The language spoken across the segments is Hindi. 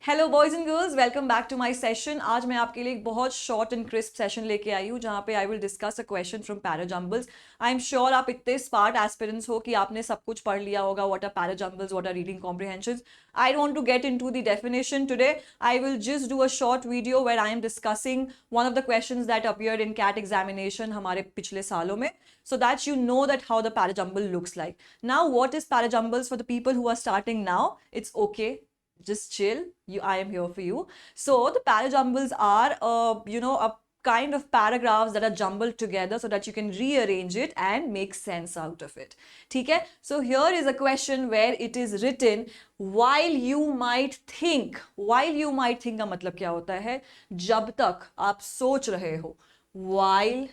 Hello boys and girls, welcome back to my session. आज मैं आपके लिए एक बहुत शॉर्ट एंड क्रिस्प सेशन लेके आई हूँ जहाँ पे I will discuss a question from parajumbles. I am sure आप इतने स्मार्ट एस्पिरेंट्स हो कि आपने सब कुछ पढ़ लिया होगा, what are parajumbles, what are reading comprehensions. I don't want to get into the definition today. I will just do a short video where I am discussing one of the questions that appeared in CAT examination हमारे पिछले सालों में, so that you know that how the parajumble looks like. Now, what is parajumbles for the people who are starting now? It's okay. Just chill. I am here for you. So the parajumbles are, a kind of paragraphs that are jumbled together so that you can rearrange it and make sense out of it. ठीक है? So here is a question where it is written while you might think. While you might think का मतलब क्या होता है? जब तक आप सोच रहे हो. While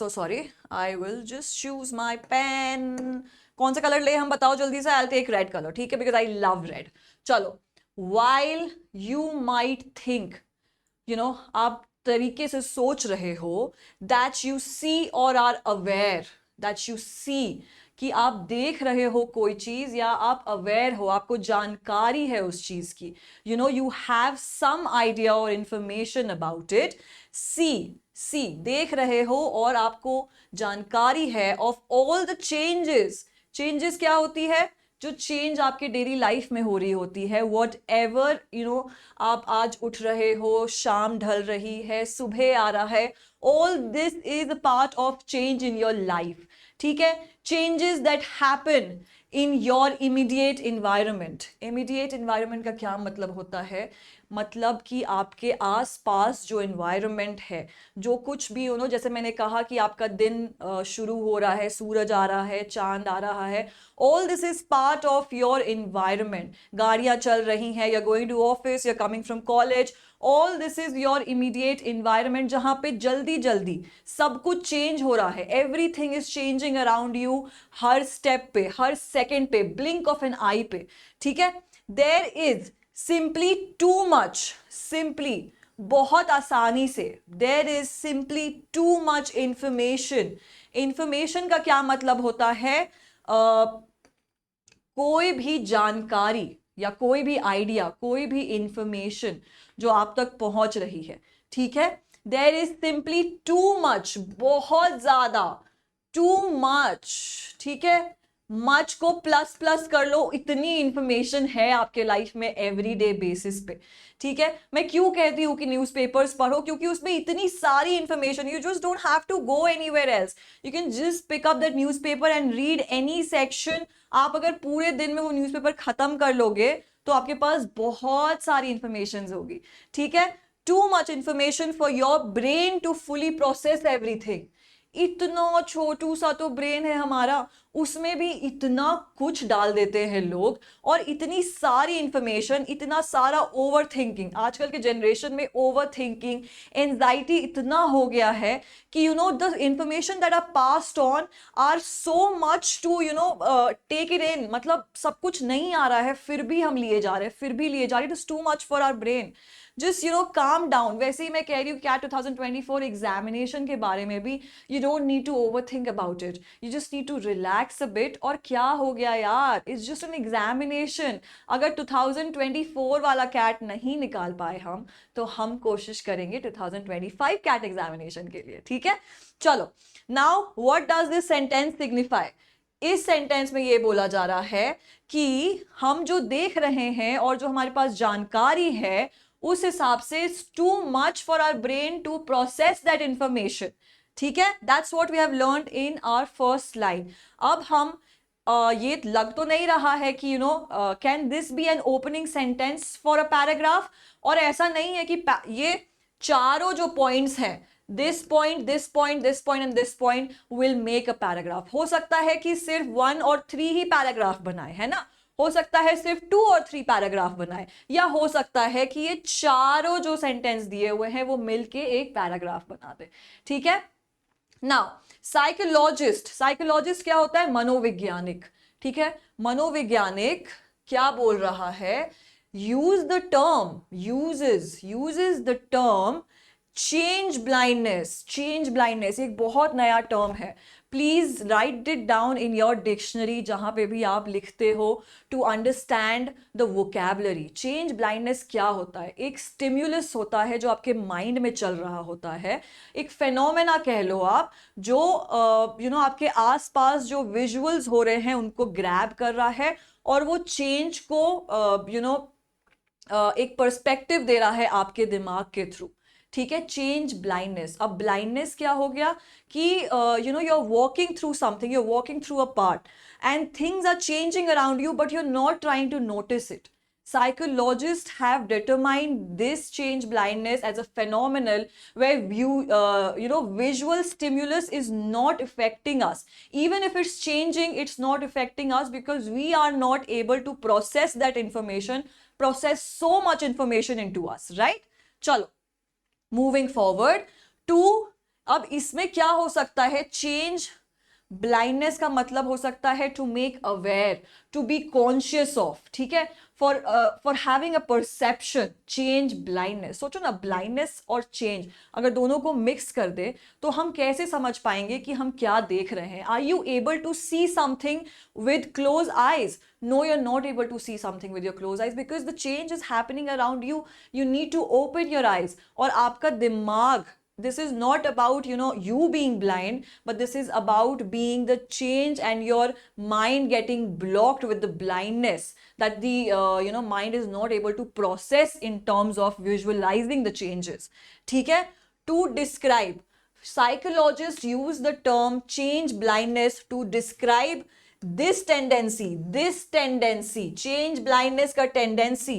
so sorry, I will just choose my pen. कौन सा कलर ले हम बताओ जल्दी से. I'll take red color, ठीक है, because I love red. चलो. While you might think, आप तरीके से सोच रहे हो, that you see or are aware, that you see, कि आप देख रहे हो कोई चीज या आप अवेयर हो, आपको जानकारी है उस चीज की, you have some idea or information about it. सी देख रहे हो और आपको जानकारी है ऑफ ऑल द चेंजेस क्या होती है? जो चेंज आपके डेली लाइफ में हो रही होती है, वॉट एवर आप आज उठ रहे हो, शाम ढल रही है, सुबह आ रहा है, all this is a part of change in your life. ठीक है? Changes that happen in your immediate environment. Immediate environment का क्या मतलब होता है? मतलब कि आपके आसपास जो इन्वायरमेंट है, जो कुछ भी जैसे मैंने कहा कि आपका दिन शुरू हो रहा है, सूरज आ रहा है, चांद आ रहा है, all this is part of your environment. गाड़ियां चल रही हैं, you are going to office, you are coming from college, all this is your immediate environment, जहां पे जल्दी जल्दी सब कुछ चेंज हो रहा है. Everything is changing around you, हर स्टेप पे, हर सेकेंड पे, ब्लिंक ऑफ एन आई पे. ठीक है? There is simply too much, simply बहुत आसानी से, there is simply too much information. Information का क्या मतलब होता है? कोई भी जानकारी या कोई भी आइडिया, कोई भी इंफॉर्मेशन जो आप तक पहुंच रही है. ठीक है? There is simply too much, बहुत ज्यादा, टू मच. ठीक है? मच को प्लस प्लस कर लो, इतनी इंफॉर्मेशन है आपके लाइफ में एवरीडे बेसिस पे. ठीक है? मैं क्यों कहती हूँ कि न्यूज़पेपर्स पढ़ो? क्योंकि उसमें इतनी सारी information, you just don't have to go anywhere else. You can just pick up that newspaper and read any section. आप अगर पूरे दिन में वो न्यूज़पेपर खत्म कर लोगे तो आपके पास बहुत सारी इंफॉर्मेशन होगी. ठीक है? Too much information for your brain to fully process everything. इतना छोटू सा तो ब्रेन है हमारा, उसमें भी इतना कुछ डाल देते हैं लोग, और इतनी सारी इंफॉर्मेशन, इतना सारा ओवर थिंकिंग. आजकल के जनरेशन में ओवर थिंकिंग, एंजाइटी इतना हो गया है कि the information that are passed on are so much to take it in. मतलब सब कुछ नहीं आ रहा है, फिर भी हम लिए जा रहे हैं, फिर भी लिए जा रहे हैं. It is too much for our brain. Just calm down. वैसे ही मैं कह रही हूँ क्या 2024 एग्जामिनेशन के बारे में भी, you don't need to over think about it, you just need to relax a bit. और क्या हो गया यार, इट्स जस्ट एन एग्जामिनेशन. अगर 2024 वाला कैट नहीं निकाल पाए हम, तो हम कोशिश करेंगे 2025 कैट एग्जामिनेशन के लिए. ठीक है? चलो. Now what does this sentence signify? इस सेंटेंस में ये बोला जा रहा है कि हम जो देख रहे हैं और जो हमारे पास जानकारी है, उस हिसाब से too much for our brain to process that information. ठीक है? That's what we have learned in our first line. अब हम ये लग तो नहीं रहा है कि can this be an opening sentence for a paragraph? और ऐसा नहीं है कि ये चारों जो पॉइंट्स हैं, this point, this point, this point and this point will make a paragraph. हो सकता है कि सिर्फ 1 और 3 ही पैराग्राफ बनाए, है ना? हो सकता है सिर्फ 2 और 3 पैराग्राफ बनाए, या हो सकता है कि ये चारों जो सेंटेंस दिए हुए हैं वो मिलके एक पैराग्राफ बना दे. ठीक है? नाउ साइकोलॉजिस्ट क्या होता है? मनोवैज्ञानिक. ठीक है? मनोवैज्ञानिक क्या बोल रहा है? Use the term, uses the term change blindness. Change blindness एक बहुत नया टर्म है. Please write it down in your dictionary, जहां पे भी आप लिखते हो, to understand the vocabulary. Change blindness क्या होता है? एक स्टिम्युलस होता है जो आपके माइंड में चल रहा होता है, एक फेनोमेना कह लो आप, जो आपके आसपास जो विजुअल्स हो रहे हैं उनको ग्रैब कर रहा है, और वो चेंज को एक पर्सपेक्टिव दे रहा है आपके दिमाग के थ्रू। ठीक है, चेंज ब्लाइंडनेस। अब ब्लाइंडनेस क्या हो गया कि you are walking through something, you are walking through a part and things are changing around you, but you're not trying to notice it. Psychologists have determined this change blindness as a phenomenon where visual stimulus is not affecting us. Even if it's changing, it's not affecting us because we are not able to process that information, process so much information into us, right? चलो, मूविंग फॉरवर्ड टू, अब इसमें क्या हो सकता है? चेंज ब्लाइंडनेस का मतलब हो सकता है to make aware, to be conscious of. ठीक है, for having a perception, change blindness. सोचो ना, ब्लाइंडनेस और चेंज अगर दोनों को मिक्स कर दे तो हम कैसे समझ पाएंगे कि हम क्या देख रहे हैं? Are you able to see something with close eyes? No, you're not able to see something with your closed eyes because the change is happening around you. You need to open your eyes. और आपका दिमाग, this is not about you being blind, but this is about being the change and your mind getting blocked with the blindness that the mind is not able to process in terms of visualizing the changes. ठीक है, to describe, psychologists use the term change blindness to describe this tendency, change blindness का tendency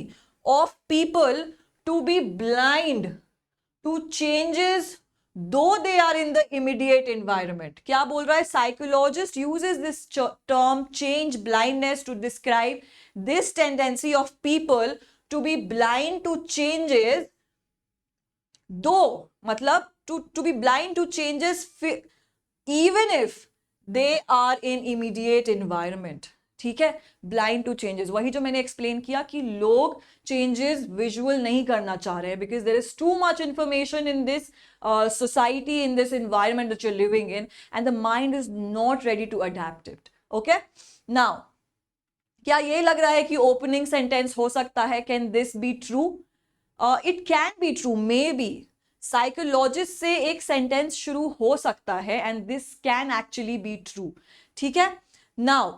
of people to be blind to changes though they are in the immediate environment. क्या बोल रहा है? Psychologist uses this term change blindness to describe this tendency of people to be blind to changes though, मतलब to be blind to changes even if they are in immediate environment. ठीक है, ब्लाइंड टू चेंजेस, वही जो मैंने एक्सप्लेन किया कि लोग चेंजेस विजुअल नहीं करना चाह रहे हैं because there is too much information in this society, in this environment that you are living in, and the mind is not ready to adapt it. Okay, now क्या ये लग रहा है कि ओपनिंग सेंटेंस हो सकता है? Can this be true? It can be true, maybe. Psychologist से एक सेंटेंस शुरू हो सकता है and this can actually be true. ठीक है, now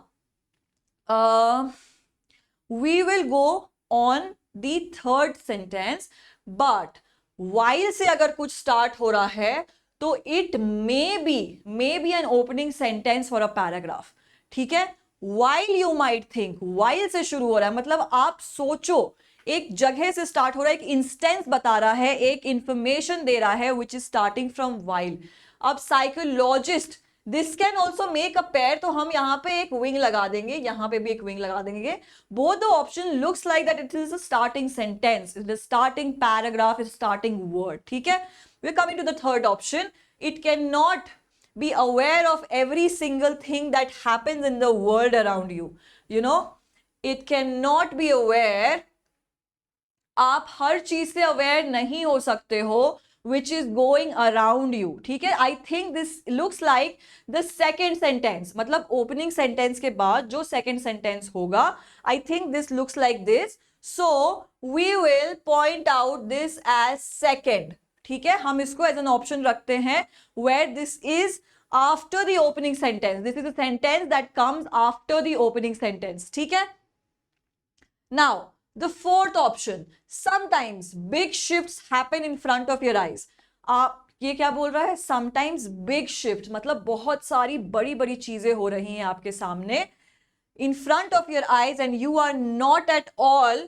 we will go on the third sentence, but while से अगर कुछ स्टार्ट हो रहा है तो it may be an opening sentence for a paragraph. ठीक है, while you might think, while से शुरू हो रहा है मतलब आप सोचो, एक जगह से स्टार्ट हो रहा है, एक इंस्टेंस बता रहा है, एक इंफॉर्मेशन दे रहा है which is starting from while. अब psychologist, this can also make a pair, तो हम यहाँ पे एक विंग लगा देंगे, यहाँ पे भी एक विंग लगा देंगे। Both the option looks like that it is a starting sentence, it is starting paragraph, is starting word. ठीक है, we are coming to the third option, it can not be aware of every single thing that happens in the world around you. It cannot be aware, आप हर चीज से अवेयर नहीं हो सकते हो which is going around you. ठीक है, I think this looks like the second sentence, मतलब ओपनिंग सेंटेंस के बाद जो सेकेंड सेंटेंस होगा, I think this looks like this, so we will point out this as second. ठीक है, हम इसको एज एन ऑप्शन रखते हैं where this is after the opening sentence, this is a sentence that comes after the opening sentence. ठीक है, now the fourth option, sometimes big shifts happen in front of your eyes. आप ये क्या बोल रहा है? Sometimes big shift मतलब बहुत सारी बड़ी बड़ी चीजें हो रही हैं आपके सामने, in front of your eyes, and you are not at all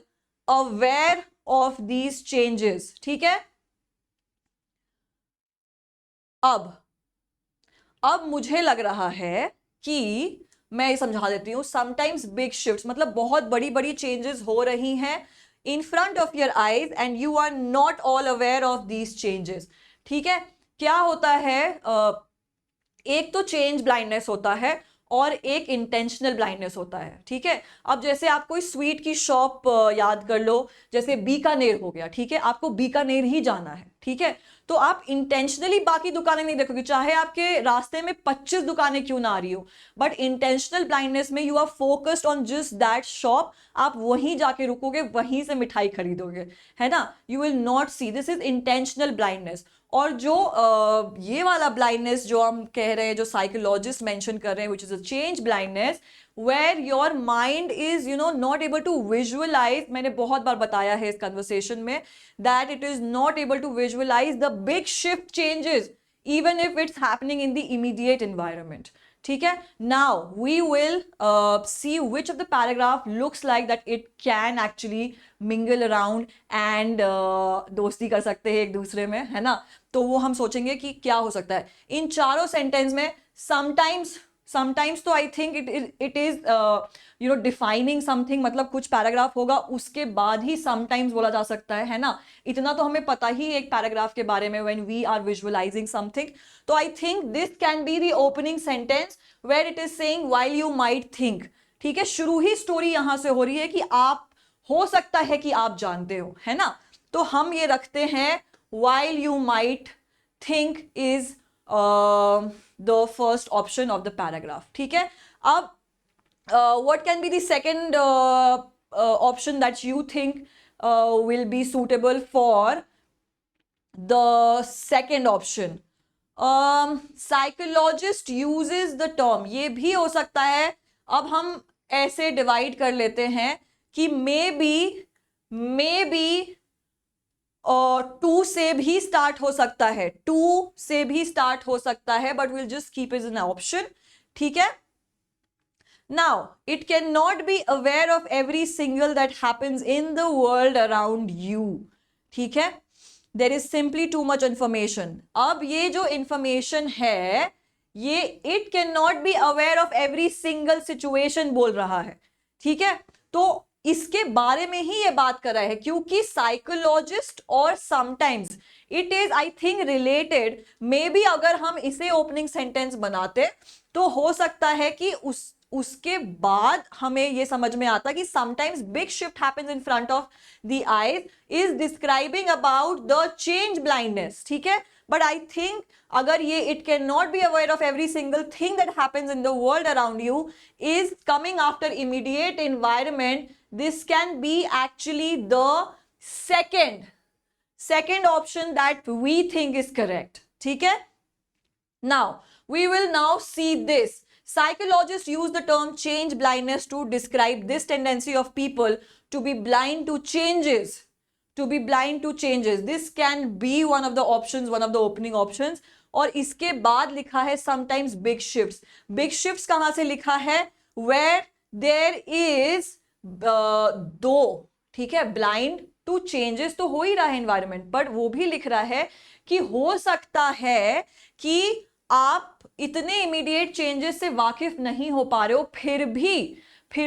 aware of these changes. ठीक है, अब मुझे लग रहा है कि मैं ये समझा देती हूँ। समटाइम्स बिग शिफ्ट्स मतलब बहुत बड़ी बड़ी चेंजेस हो रही हैं in front of your eyes and you are not all aware of these changes. ठीक है, क्या होता है? एक तो चेंज ब्लाइंडनेस होता है और एक इंटेंशनल ब्लाइंडनेस होता है। ठीक है, अब जैसे आप कोई स्वीट की शॉप याद कर लो, जैसे बीकानेर हो गया। ठीक है, आपको बीकानेर ही जाना है, ठीक है, तो आप इंटेंशनली बाकी दुकानें नहीं देखोगे, चाहे आपके रास्ते में 25 दुकानें क्यों ना आ रही हो, बट इंटेंशनल ब्लाइंडनेस में you are focused on just that shop, आप वहीं जाके रुकोगे, वहीं से मिठाई खरीदोगे, है ना, you will not see, this is intentional blindness. और जो ये वाला ब्लाइंडनेस जो हम कह रहे हैं, जो साइकोलॉजिस्ट मेंशन कर रहे हैं, which is a change blindness, where your mind is not able to visualize, मैंने बहुत बार बताया है इस कन्वर्सेशन में, that it is not able to visualize the big shift changes even if it's happening in the immediate environment. ठीक है, now we will see which of the paragraph looks like that it can actually mingle around and दोस्ती कर सकते हैं एक दूसरे में, है ना, तो वो हम सोचेंगे कि क्या हो सकता है इन चारों सेंटेंस में। समटाइम्स तो I think it is defining something, मतलब कुछ पैराग्राफ होगा उसके बाद ही समटाइम्स बोला जा सकता है ना, इतना तो हमें पता ही एक पैराग्राफ के बारे में when we are visualising something. तो I think this can be the opening sentence where it is saying while you might think. ठीक है, शुरू ही स्टोरी यहां से हो रही है कि आप, हो सकता है कि आप जानते हो, है ना, तो हम ये रखते हैं while you might think is the first option of the paragraph. ठीक है, अब what can be the second option that you think will be suitable for the second option? Psychologist uses the term, ये भी हो सकता है, अब हम ऐसे डिवाइड कर लेते हैं कि मे बी टू से भी स्टार्ट हो सकता है, टू से भी स्टार्ट हो सकता है, but will just keep is an option. ठीक है, now it can not be aware of every single that happens in the world around you. ठीक है, there is simply too much information. अब ये जो इंफॉर्मेशन है, ये it can not be aware of every single situation बोल रहा है। ठीक है, तो इसके बारे में ही ये बात कर रहा है, क्योंकि साइकोलॉजिस्ट और sometimes it is I think related, may be अगर हम इसे ओपनिंग सेंटेंस बनाते तो हो सकता है कि उसके बाद हमें ये समझ में आता कि sometimes big shift happens in front of the eyes is describing about the change blindness. ठीक है, बट आई थिंक अगर ये it can not be aware of every single thing that happens in the world around you is coming after immediate environment, this can be actually the second option that we think is correct. ठीक है, now we will now see this. Psychologists use the term change blindness to describe this tendency of people to be blind to changes, this can be one of the options, one of the opening options. और इसके बाद लिखा है sometimes big shifts कहां से लिखा है, where there is दो, ठीक है, ब्लाइंड टू चेंजेस तो हो ही रहा है एनवायरमेंट, बट वो भी लिख रहा है कि हो सकता है कि आप इतने इमीडिएट चेंजेस से वाकिफ नहीं हो पा रहे हो, फिर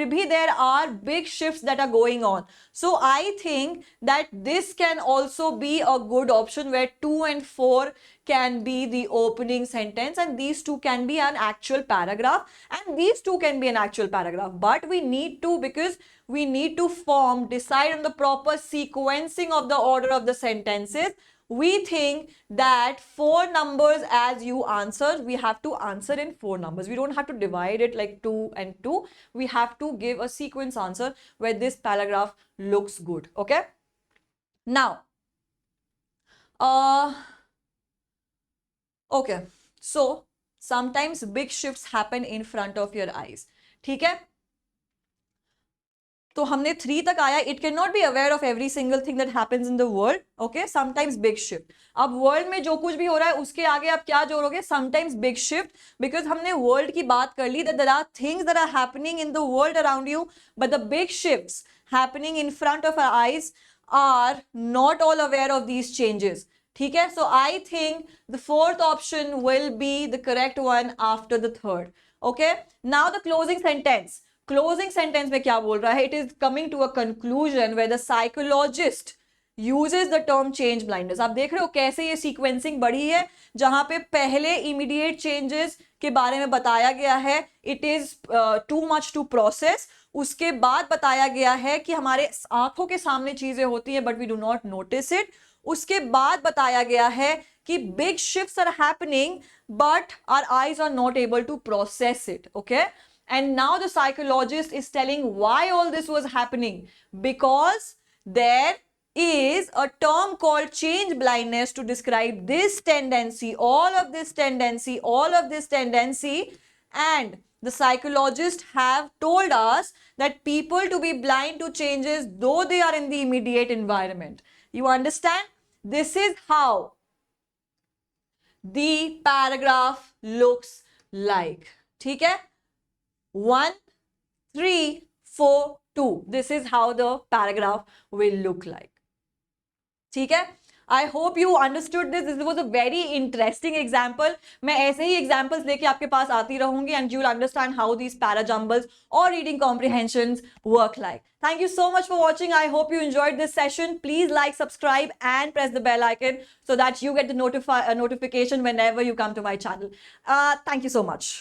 भी there are big shifts that are going on. So I think that this can also be a good option where 2 and 4 can be the opening sentence, and these two can be an actual paragraph, and these two can be an actual paragraph, but we need to, because we need to decide on the proper sequencing of the order of the sentences. We think that 4 numbers as you answer, we have to answer in 4 numbers. We don't have to divide it like 2 and 2. We have to give a sequence answer where this paragraph looks good. Okay? Now, okay. So, sometimes big shifts happen in front of your eyes. ठीक है? तो हमने 3 तक आया, it can not be aware of every single thing that happens in the world, okay, sometimes big shift. अब वर्ल्ड में जो कुछ भी हो रहा है उसके आगे आप क्या जोड़ोगे, समटाइम्स बिग शिफ्ट, बिकॉज हमने वर्ल्ड की बात कर ली, that there are things that are happening in the world around you, but the big shifts happening in front of our eyes are not all aware of these changes. ठीक है, so I think the 4th option will be the correct one after the 3rd. Okay, now the closing sentence में क्या बोल रहा है, it is coming to a conclusion where the psychologist uses the term change blindness. आप देख रहे हो कैसे ये सीक्वेंसिंग बढ़ी है, जहां पे पहले इमीडिएट चेंजेस के बारे में बताया गया है, it is too much to process. उसके बाद बताया गया है कि हमारे आंखों के सामने चीजें होती हैं but we do not notice it. उसके बाद बताया गया है कि big shifts are happening but our eyes are not able to process it. Okay, and now the psychologist is telling why all this was happening, because there is a term called change blindness to describe this tendency, all of this tendency, and the psychologists have told us that people to be blind to changes though they are in the immediate environment. You understand? This is how the paragraph looks like. ठीक है? 1, 3, 4, 2. This is how the paragraph will look like. ठीक है? I hope you understood this. This was a very interesting example. मैं ऐसे ही examples लेके आपके पास आती रहूंगी and you will understand how these parajumbles or reading comprehensions work like. Thank you so much for watching. I hope you enjoyed this session. Please like, subscribe and press the bell icon so that you get the notification whenever you come to my channel. Thank you so much.